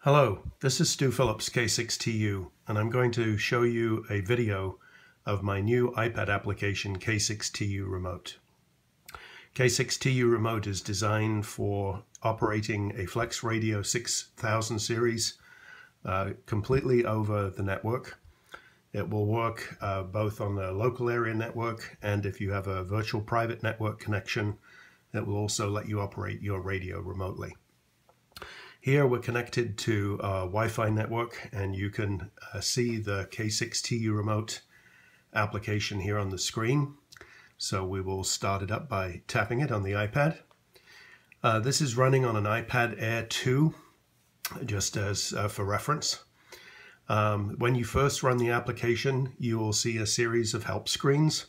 Hello, this is Stu Phillips, K6TU, and I'm going to show you a video of my new iPad application, K6TU Remote. K6TU Remote is designed for operating a FlexRadio 6000 series completely over the network. It will work both on the local area network, and if you have a virtual private network connection, it will also let you operate your radio remotely. Here we're connected to a Wi-Fi network, and you can see the K6TU Remote application here on the screen. So we will start it up by tapping it on the iPad. This is running on an iPad Air 2, just as for reference. When you first run the application, you will see a series of help screens.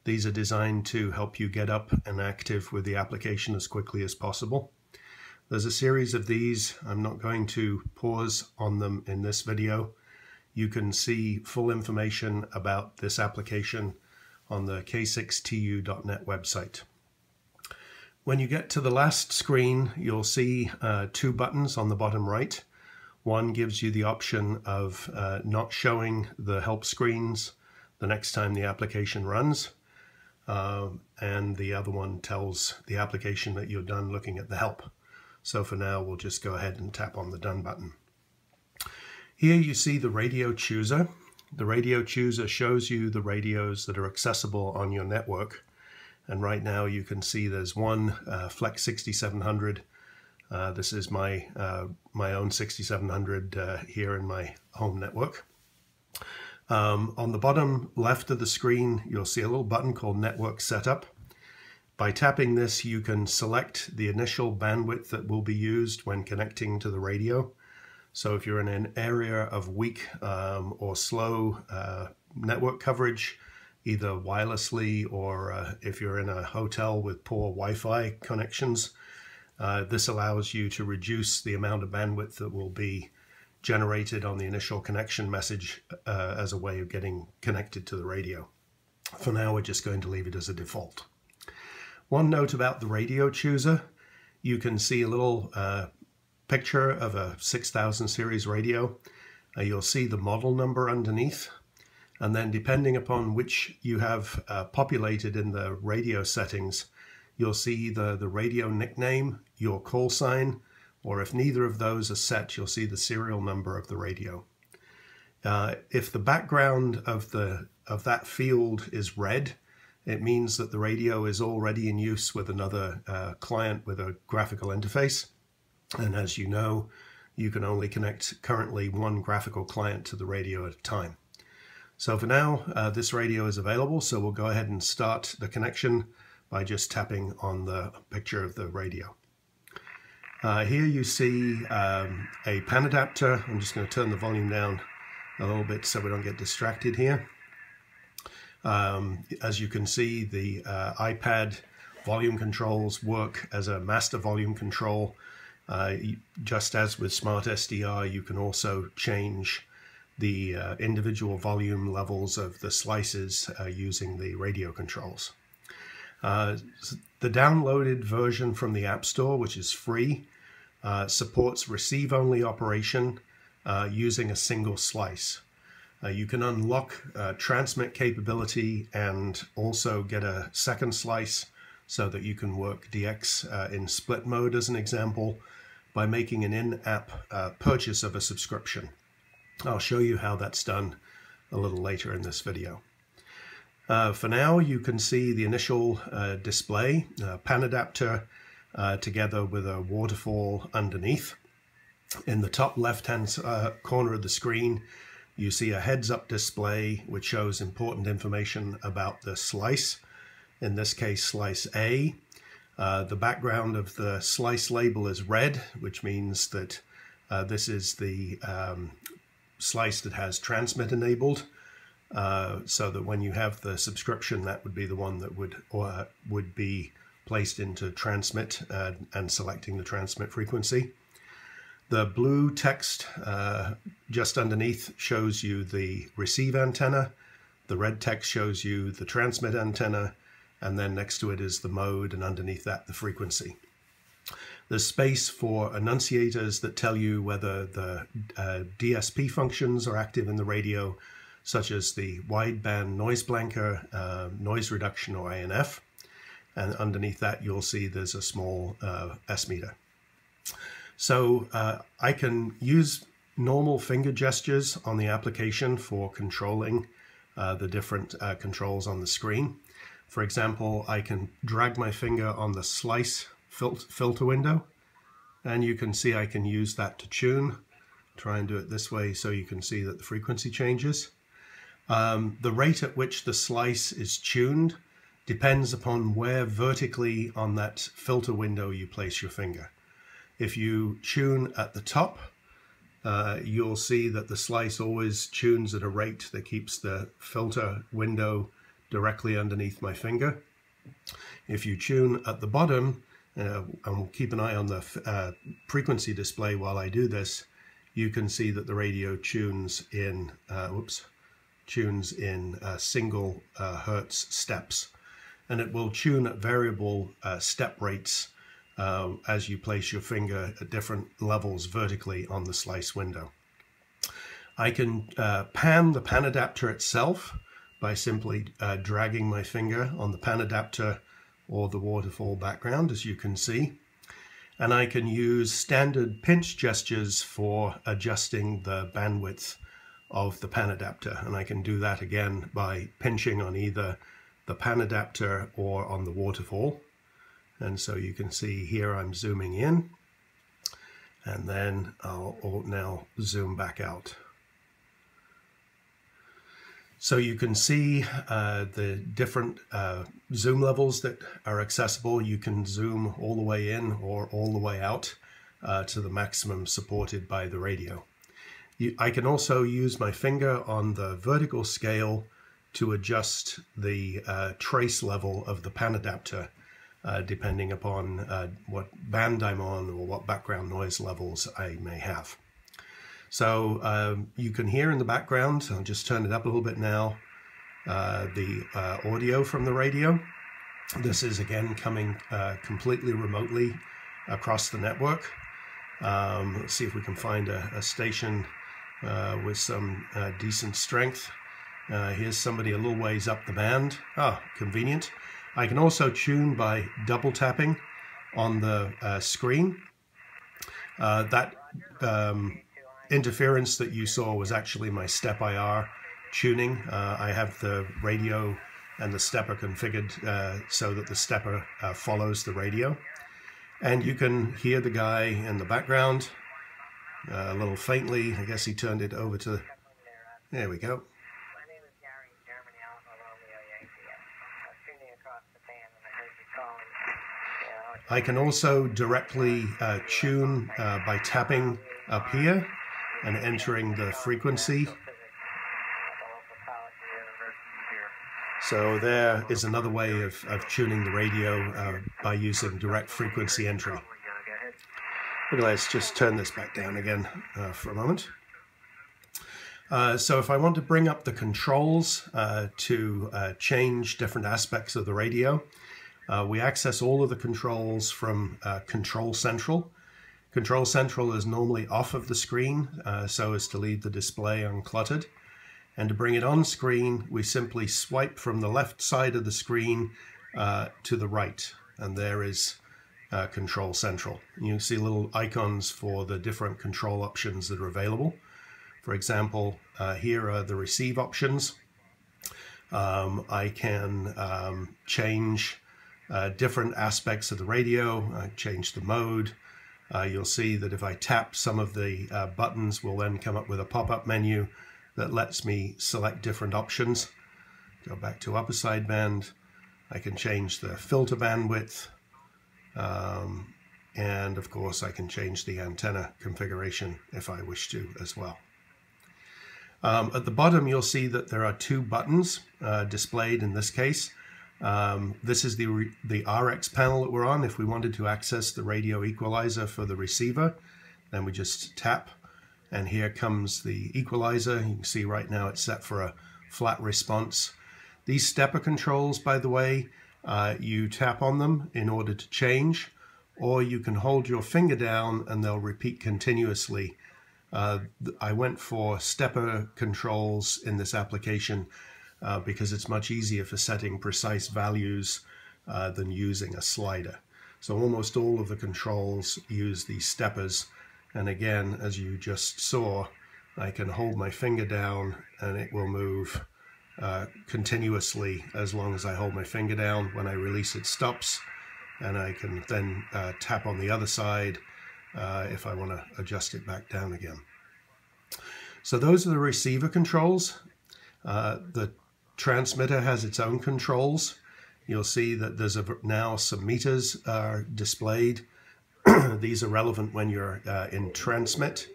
These are designed to help you get up and active with the application as quickly as possible. There's a series of these. I'm not going to pause on them in this video. You can see full information about this application on the k6tu.net website. When you get to the last screen, you'll see two buttons on the bottom right. One gives you the option of not showing the help screens the next time the application runs. And the other one tells the application that you're done looking at the help. So for now, we'll just go ahead and tap on the Done button. Here you see the radio chooser. The radio chooser shows you the radios that are accessible on your network. And right now you can see there's one Flex 6700. This is my own 6700 here in my home network. On the bottom left of the screen, you'll see a little button called Network Setup. By tapping this, you can select the initial bandwidth that will be used when connecting to the radio. So if you're in an area of weak or slow network coverage, either wirelessly or if you're in a hotel with poor Wi-Fi connections, this allows you to reduce the amount of bandwidth that will be generated on the initial connection message as a way of getting connected to the radio. For now, we're just going to leave it as a default. One note about the radio chooser: you can see a little picture of a 6000 series radio. You'll see the model number underneath, and then depending upon which you have populated in the radio settings, you'll see the radio nickname, your call sign, or if neither of those are set, you'll see the serial number of the radio. If the background of that field is red, it means that the radio is already in use with another client with a graphical interface. And as you know, you can only connect currently one graphical client to the radio at a time. So for now, this radio is available, so we'll go ahead and start the connection by just tapping on the picture of the radio. Here you see a pan adapter. I'm just going to turn the volume down a little bit so we don't get distracted here. As you can see, the iPad volume controls work as a master volume control. Just as with Smart SDR, you can also change the individual volume levels of the slices using the radio controls. The downloaded version from the App Store, which is free, supports receive-only operation using a single slice. You can unlock transmit capability and also get a second slice so that you can work DX in split mode, as an example, by making an in-app purchase of a subscription. I'll show you how that's done a little later in this video. For now, you can see the initial display, pan adapter together with a waterfall underneath. In the top left-hand corner of the screen, you see a heads-up display which shows important information about the slice, in this case slice A. The background of the slice label is red, which means that this is the slice that has transmit enabled, so that when you have the subscription, that would be the one that would be placed into transmit and selecting the transmit frequency. The blue text just underneath shows you the receive antenna. The red text shows you the transmit antenna, and then next to it is the mode, and underneath that the frequency. There's space for enunciators that tell you whether the DSP functions are active in the radio, such as the wideband noise blanker, noise reduction, or INF. And underneath that, you'll see there's a small S meter. So I can use normal finger gestures on the application for controlling the different controls on the screen. For example, I can drag my finger on the slice filter window, and you can see I can use that to tune. Try and do it this way so you can see that the frequency changes. The rate at which the slice is tuned depends upon where vertically on that filter window you place your finger. If you tune at the top, you'll see that the slice always tunes at a rate that keeps the filter window directly underneath my finger. If you tune at the bottom, and we'll keep an eye on the frequency display while I do this, you can see that the radio tunes in single hertz steps, and it will tune at variable step rates as you place your finger at different levels vertically on the slice window. I can pan the pan adapter itself by simply dragging my finger on the pan adapter or the waterfall background, as you can see. And I can use standard pinch gestures for adjusting the bandwidth of the pan adapter. And I can do that again by pinching on either the pan adapter or on the waterfall. And so you can see here I'm zooming in, and then I'll now zoom back out. So you can see the different zoom levels that are accessible. You can zoom all the way in or all the way out to the maximum supported by the radio. I can also use my finger on the vertical scale to adjust the trace level of the pan adapter, depending upon what band I'm on or what background noise levels I may have. So you can hear in the background, I'll just turn it up a little bit now, the audio from the radio. This is again coming completely remotely across the network. Let's see if we can find a station with some decent strength. Here's somebody a little ways up the band. Convenient. I can also tune by double tapping on the screen. That interference that you saw was actually my step IR tuning. I have the radio and the stepper configured so that the stepper follows the radio. And you can hear the guy in the background a little faintly. I guess he turned it over to, there we go. I can also directly tune by tapping up here and entering the frequency. So there is another way of tuning the radio by using direct frequency entry. Okay, let's just turn this back down again for a moment. So if I want to bring up the controls to change different aspects of the radio, we access all of the controls from Control Central. Control Central is normally off of the screen so as to leave the display uncluttered. And to bring it on screen, we simply swipe from the left side of the screen to the right. And there is Control Central. You see little icons for the different control options that are available. For example, here are the receive options. I can change different aspects of the radio, change the mode. You'll see that if I tap some of the buttons, will then come up with a pop-up menu that lets me select different options. Go back to upper sideband. I can change the filter bandwidth. And of course I can change the antenna configuration if I wish to as well. At the bottom you'll see that there are two buttons displayed in this case. This is the RX panel that we're on. If we wanted to access the radio equalizer for the receiver, then we just tap, and here comes the equalizer. You can see right now it's set for a flat response. These stepper controls, by the way, you tap on them in order to change, or you can hold your finger down and they'll repeat continuously. I went for stepper controls in this application because it's much easier for setting precise values than using a slider. So almost all of the controls use these steppers, and again, as you just saw, I can hold my finger down and it will move continuously as long as I hold my finger down. When I release, it stops, and I can then tap on the other side if I want to adjust it back down again. So those are the receiver controls. The transmitter has its own controls. You'll see that there's now some meters displayed. These are relevant when you're in transmit.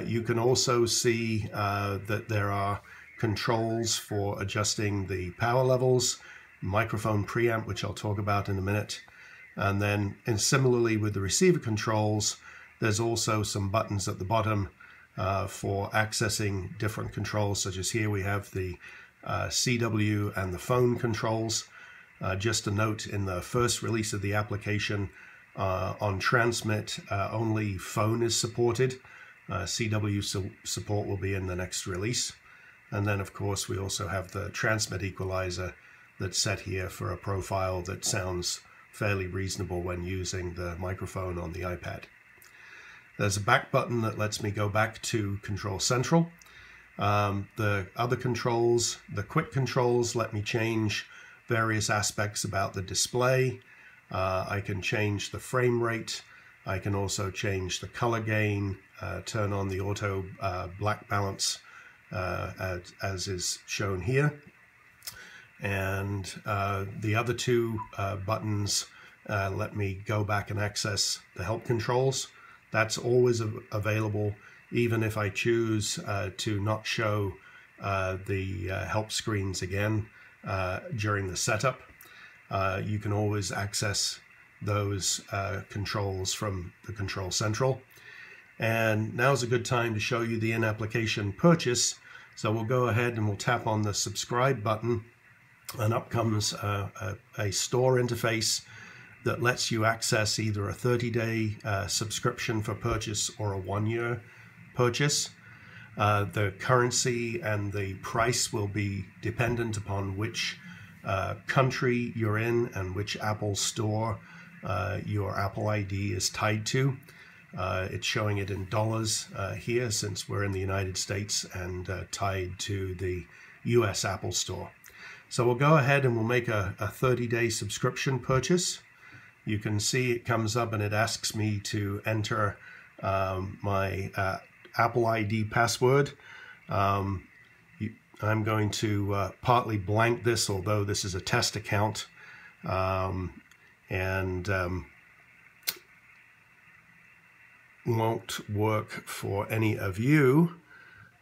You can also see that there are controls for adjusting the power levels, microphone preamp, which I'll talk about in a minute. And then, and similarly with the receiver controls, there's also some buttons at the bottom for accessing different controls, such as here we have the CW and the phone controls. Just a note, in the first release of the application on transmit, only phone is supported. CW support will be in the next release. And then of course we also have the transmit equalizer that's set here for a profile that sounds fairly reasonable when using the microphone on the iPad. There's a back button that lets me go back to Control Central. The other controls, the quick controls, let me change various aspects about the display. I can change the frame rate. I can also change the color gain, turn on the auto black balance as is shown here. And the other two buttons let me go back and access the help controls. That's always available, even if I choose to not show the help screens again during the setup. You can always access those controls from the Control Central. And now's a good time to show you the in-application purchase. So we'll go ahead and we'll tap on the subscribe button, and up comes a store interface that lets you access either a 30-day subscription for purchase or a 1-year purchase. The currency and the price will be dependent upon which country you're in and which Apple store your Apple ID is tied to. It's showing it in dollars here, since we're in the United States and tied to the US Apple Store. So we'll go ahead and we'll make a 30-day subscription purchase. You can see it comes up and it asks me to enter my Apple ID password. I'm going to partly blank this, although this is a test account, and won't work for any of you.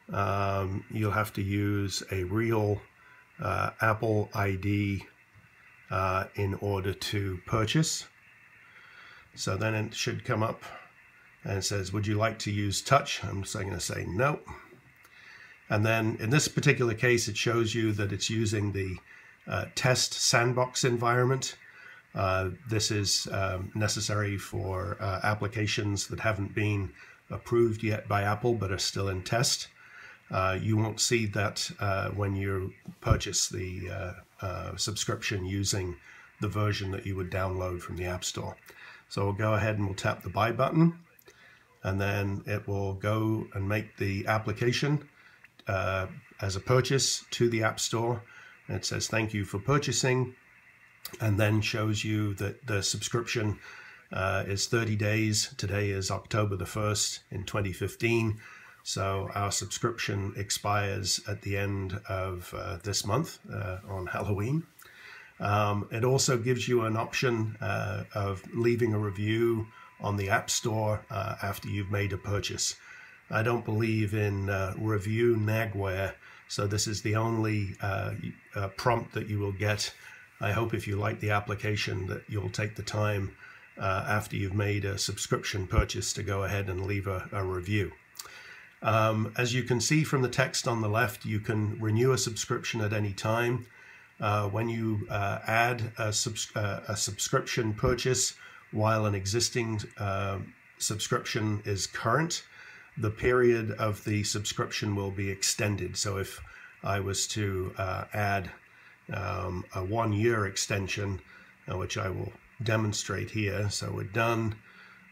You'll have to use a real Apple ID in order to purchase. So then it should come up and it says, would you like to use touch? I'm just going to say no. And then in this particular case, it shows you that it's using the test sandbox environment. This is necessary for applications that haven't been approved yet by Apple but are still in test. You won't see that when you purchase the subscription using the version that you would download from the App Store. So we'll go ahead and we'll tap the buy button, and then it will go and make the application as a purchase to the App Store. And it says thank you for purchasing, and then shows you that the subscription is 30 days. Today is October the 1st in 2015. So our subscription expires at the end of this month on Halloween. It also gives you an option of leaving a review on the App Store after you've made a purchase. I don't believe in review nagware, so this is the only prompt that you will get. I hope if you like the application that you'll take the time after you've made a subscription purchase to go ahead and leave a review. As you can see from the text on the left, you can renew a subscription at any time. When you add a subscription purchase while an existing subscription is current, the period of the subscription will be extended. So if I was to add a 1-year extension, which I will demonstrate here. So we're done.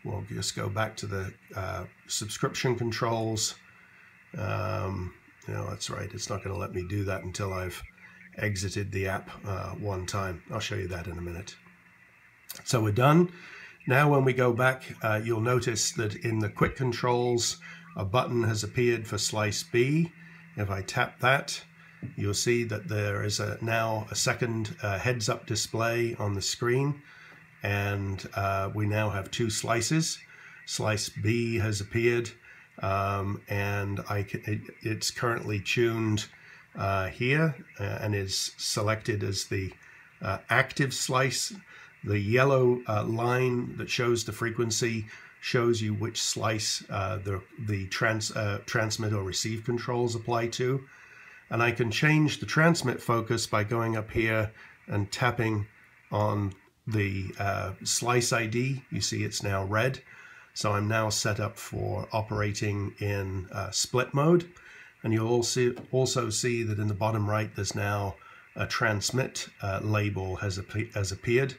We'll just go back to the subscription controls. That's right. It's not going to let me do that until I've exited the app one time. I'll show you that in a minute. So we're done. Now when we go back, you'll notice that in the quick controls, a button has appeared for slice B. If I tap that, you'll see that there is now a second heads-up display on the screen, and we now have 2 slices. Slice B has appeared, and it's currently tuned here and is selected as the active slice. The yellow line that shows the frequency shows you which slice the transmit or receive controls apply to. And I can change the transmit focus by going up here and tapping on the slice ID. You see it's now red. So I'm now set up for operating in split mode. And you'll also see that in the bottom right, there's now a transmit label has appeared.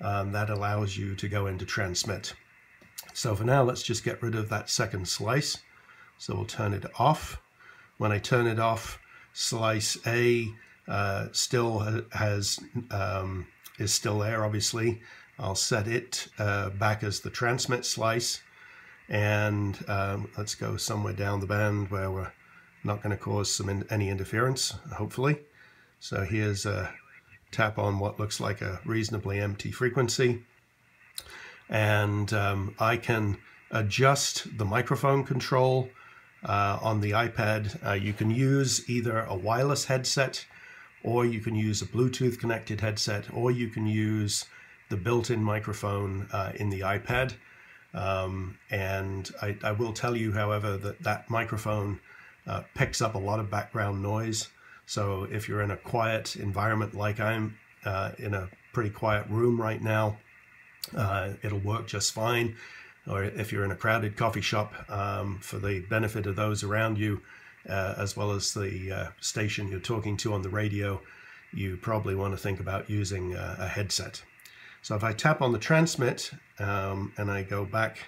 That allows you to go into transmit. So for now, let's just get rid of that second slice. So we'll turn it off. When I turn it off, slice A still is still there, obviously. I'll set it back as the transmit slice. And let's go somewhere down the band where we're not going to cause any interference, hopefully. So here's a tap on what looks like a reasonably empty frequency. And I can adjust the microphone control on the iPad. You can use either a wireless headset, or you can use a Bluetooth connected headset, or you can use the built-in microphone in the iPad. And I will tell you, however, that microphone picks up a lot of background noise. So if you're in a quiet environment like I'm in a pretty quiet room right now, it'll work just fine. Or if you're in a crowded coffee shop, for the benefit of those around you, as well as the station you're talking to on the radio, you probably want to think about using a headset. So if I tap on the transmit and I go back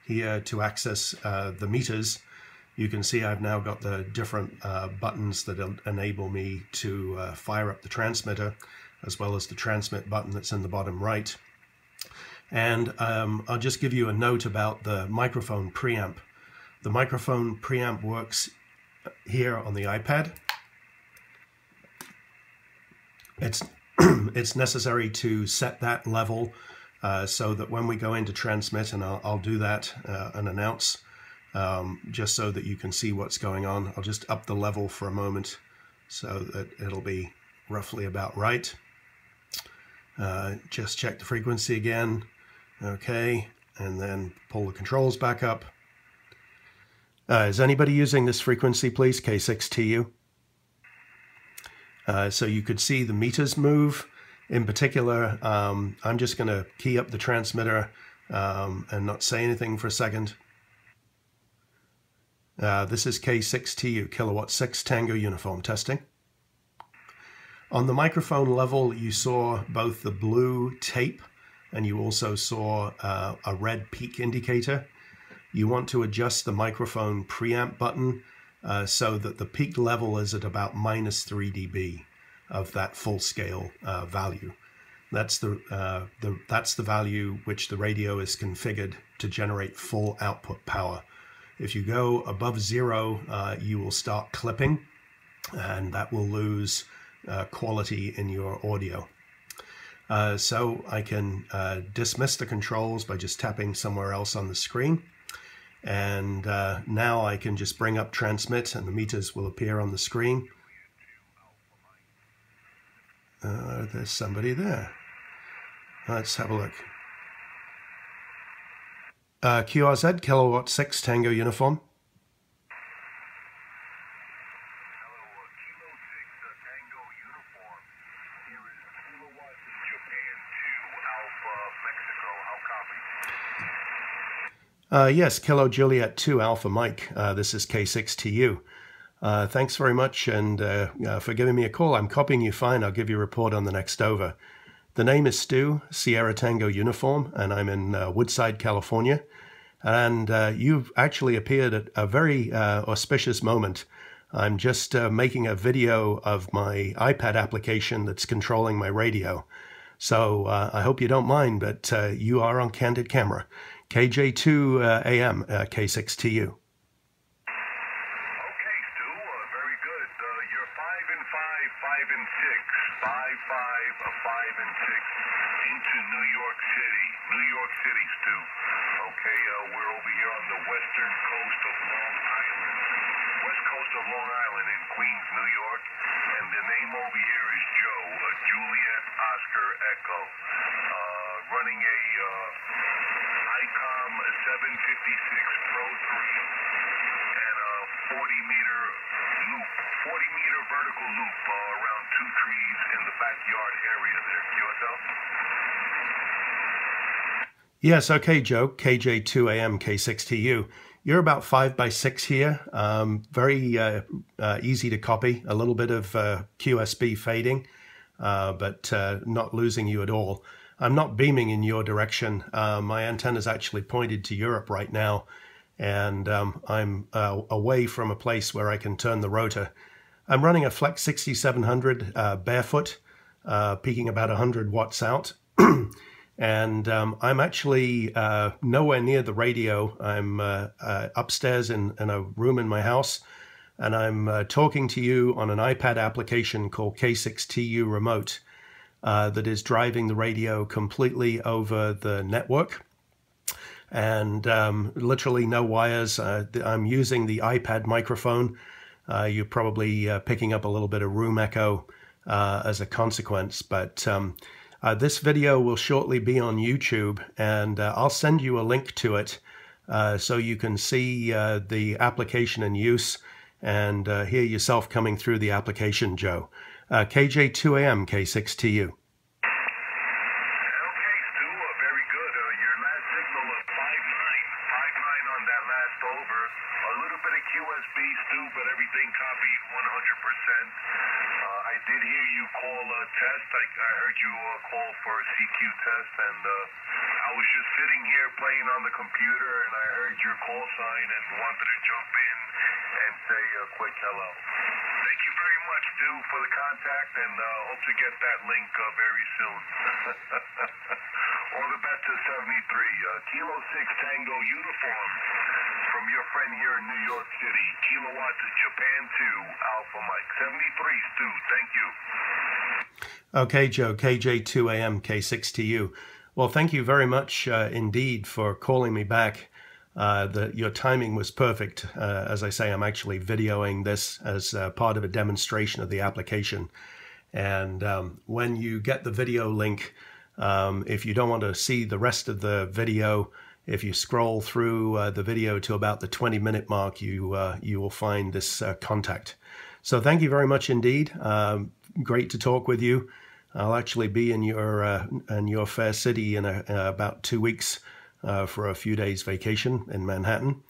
here to access the meters, you can see I've now got the different buttons that enable me to fire up the transmitter, as well as the transmit button that's in the bottom right. And I'll just give you a note about the microphone preamp. The microphone preamp works here on the iPad. It's necessary to set that level so that when we go into transmit, and I'll do that and announce, just so that you can see what's going on. I'll just up the level for a moment so that it'll be roughly about right. Just check the frequency again. Okay, and then pull the controls back up. Is anybody using this frequency, please? K6TU. So you could see the meters move. In particular, I'm just going to key up the transmitter and not say anything for a second. This is K6TU, kilowatt 6 Tango Uniform testing. On the microphone level, you saw both the blue tape and you also saw a red peak indicator. You want to adjust the microphone preamp button so that the peak level is at about -3 dB of that full scale value. That's the value which the radio is configured to generate full output power. If you go above 0, you will start clipping, and that will lose quality in your audio. So I can dismiss the controls by just tapping somewhere else on the screen. And now I can just bring up transmit and the meters will appear on the screen. There's somebody there. Let's have a look. QRZ, kilowatt 6 Tango Uniform. Japan 2 Alpha Mexico. How copy? Yes, Kilo Juliet 2 Alpha Mike. This is K6TU. Thanks very much and for giving me a call. I'm copying you fine. I'll give you a report on the next over. The name is Stu, Sierra Tango Uniform, and I'm in Woodside, California. And you've actually appeared at a very auspicious moment. I'm just making a video of my iPad application that's controlling my radio. So I hope you don't mind, but you are on candid camera. KJ2 AM, K6TU. Okay, Stu, very good. You're 5 and 5, 5 and 6, 5, 5, 5 and 6 into New York City, Stu. Okay, we're over here on the western coast of Long Island, west coast of Long Island in Queens, New York, and the name over here is Joe, Juliet Oscar Echo, running a ICOM 756 Pro 3 and a 40-meter loop, 40-meter vertical loop around 2 trees in the backyard area there. QSL? Yes, okay, Joe. KJ2 AM, K6TU. You're about 5 by 6 here. Very easy to copy. A little bit of QSB fading, but not losing you at all. I'm not beaming in your direction. My antenna is actually pointed to Europe right now, and I'm away from a place where I can turn the rotor. I'm running a Flex 6700 barefoot, peaking about 100 watts out. And I'm actually nowhere near the radio. I'm upstairs in a room in my house, and I'm talking to you on an iPad application called K6TU Remote that is driving the radio completely over the network. And literally no wires. I'm using the iPad microphone. You're probably picking up a little bit of room echo as a consequence, but this video will shortly be on YouTube, and I'll send you a link to it so you can see the application in use and hear yourself coming through the application, Joe. KJ2 AM, K6TU. Okay, Stu, very good. Your last signal was 5.9 on that last over. A little bit of QSB, Stu, but everything copied 100%. I did hear you call a test. I heard you call for a CQ test, and I was just sitting here playing on the computer, and I heard your call sign and wanted to jump in and say a quick hello. Thank you very much, Stu, for the contact, and hope to get that link very soon. All the best to 73. Kilo 6 Tango Uniform from your friend here in New York City. Kilowatt to Japan 2 Alpha Mike. 73, Stu. Thank you. Okay, Joe. KJ2 AM, K6TU. Well, thank you very much indeed for calling me back. Your timing was perfect. As I say, I'm actually videoing this as part of a demonstration of the application. And when you get the video link, if you don't want to see the rest of the video, if you scroll through the video to about the 20-minute mark, you will find this contact. So thank you very much indeed. Great to talk with you. I'll actually be in your fair city in about 2 weeks for a few days vacation in Manhattan.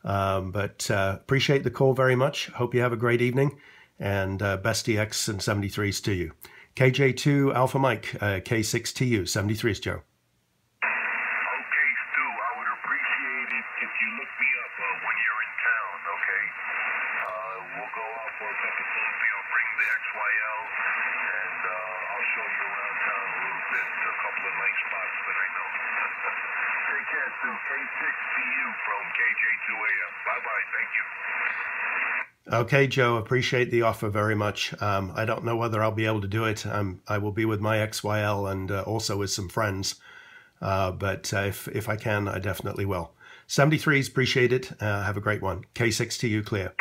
But appreciate the call very much. Hope you have a great evening, and best EX and 73s to you. KJ2 Alpha Mike, K6TU, 73s, Joe. Okay, Stu, I would appreciate it if you look me up when you're in town, okay? We'll go out for a cup of coffee. I'll bring the XYL, and I'll show you around town a little bit, a couple of nice spots that I know. Take care, Stu. K6TU from KJ2AM. Bye-bye. Thank you. Okay, Joe, appreciate the offer very much. I don't know whether I'll be able to do it. I will be with my XYL and also with some friends. But if I can, I definitely will. 73s, appreciate it. Have a great one. K6TU clear.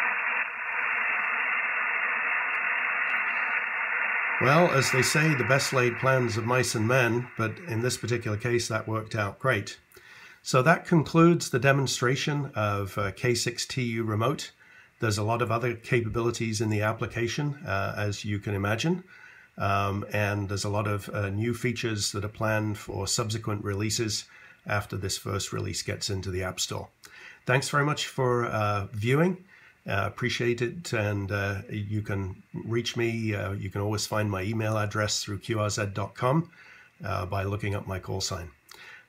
Well, as they say, the best laid plans of mice and men, but in this particular case, that worked out great. So that concludes the demonstration of K6TU Remote. There's a lot of other capabilities in the application, as you can imagine. And there's a lot of new features that are planned for subsequent releases. after this first release gets into the App Store. Thanks very much for viewing. Appreciate it, and you can reach me. You can always find my email address through qrz.com by looking up my call sign.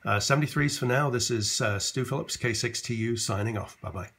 73s for now. This is Stu Phillips, K6TU, signing off. Bye-bye.